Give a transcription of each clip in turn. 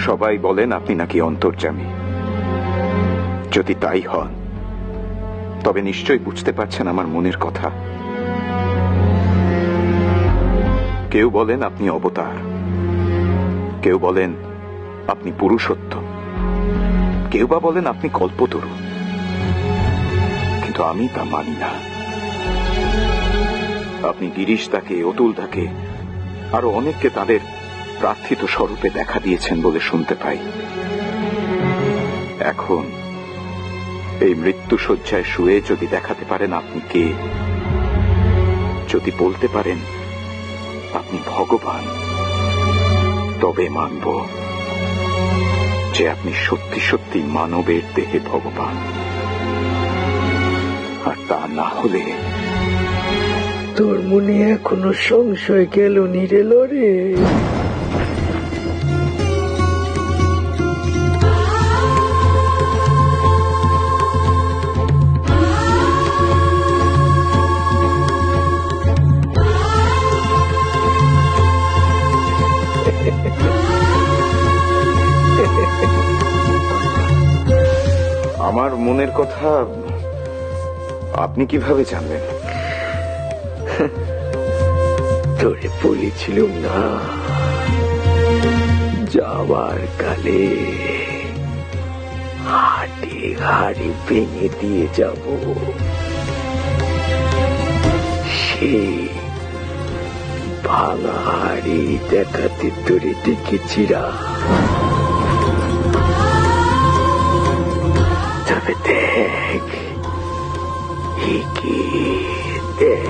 সবাই বলেন আপনি নাকি অন্তর্যামী। যদি তাই হন তবে নিশ্চয়ই বুঝতে পারছেন আমার মনের কথা। কেউ বলেন আপনি অবতার, কেউ বলেন আপনি পুরুষোত্তম, কেউ বা বলেন আপনি কল্পতরু, কিন্তু আমি তা মানি না। আপনি গিরিশ দাকে, অতুল দাকে, আরো অনেককে তাদের প্রার্থিত স্বরূপে দেখা দিয়েছেন বলে শুনতে পাই। এখন এই মৃত্যু শয্যায় শুয়ে যদি দেখাতে পারেন আপনি কে, যদি বলতে পারেন আপনি ভগবান, তবে মানব যে আপনি সত্যি সত্যি মানবের দেহে ভগবান। আর তা না হলে তোর মনে এখনো সংশয় গেল নি রে লরে? আমার মনের কথা আপনি কিভাবে জানলেন? তোরে বলেছিলাম না যাওয়ার কালে হাটে হাড়ি ভেঙে দিয়ে যাব। সে ভাঙা হাড়ি দেখাতে তোরে দেখেছিরা। তবে দেখ কি দেখ,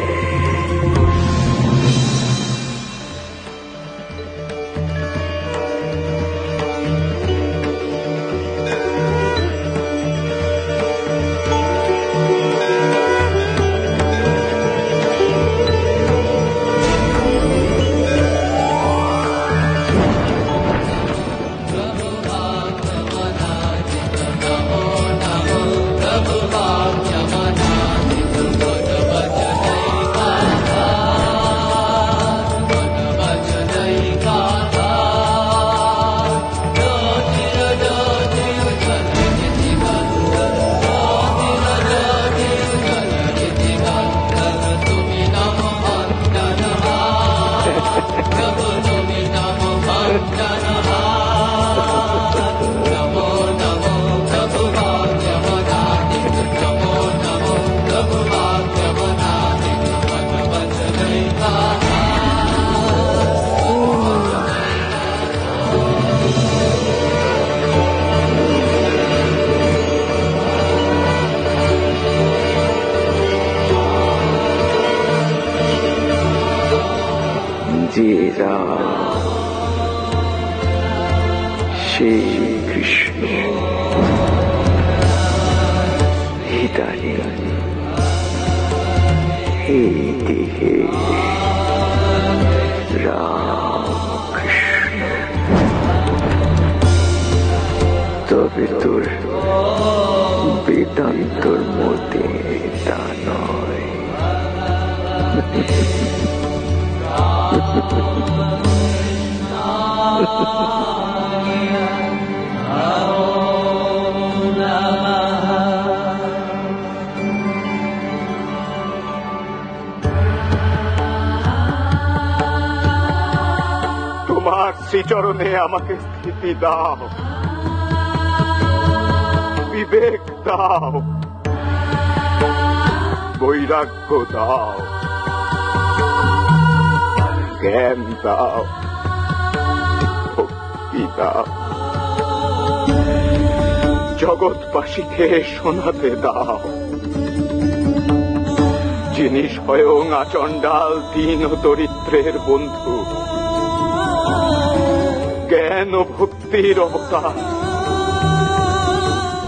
যে রাম সেই কৃষ্ণ ইদানীং এই দেহে রাম কৃষ্ণ। তবে তোর বেদান্তর মতে তা নয়। তোমার শ্রীচরণে আমাকে স্থিতি দাও, বিবেক দাও, বৈরাগ্য দাও, জ্ঞান দাও, ভক্তি দাও, জগৎবাসীকে শোনাতে দাও, যিনি স্বয়ং আচণ্ডাল দীন ও দরিদ্রের বন্ধু, জ্ঞান ও ভক্তির অবতার,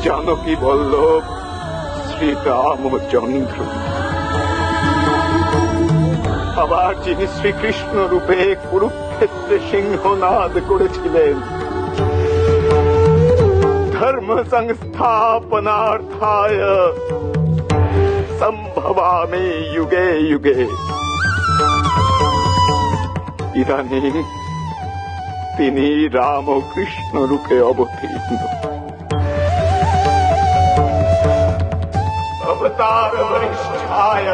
জানকী বল্লভ শ্রীরামচন্দ্র। আবার যিনি শ্রীকৃষ্ণ রূপে কুরুক্ষেত্রে সিংহনাদ করেছিলেন ধর্ম সংস্থাপনার্থায় সম্ভবামি যুগে যুগে। ইদানীং তিনি রাম ও কৃষ্ণ রূপে অবতীর্ণ। अवतार वरिष्ठाय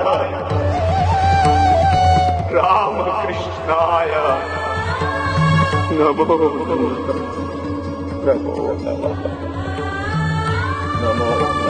राम कृष्णाय नमो नमः नमो नमः नमो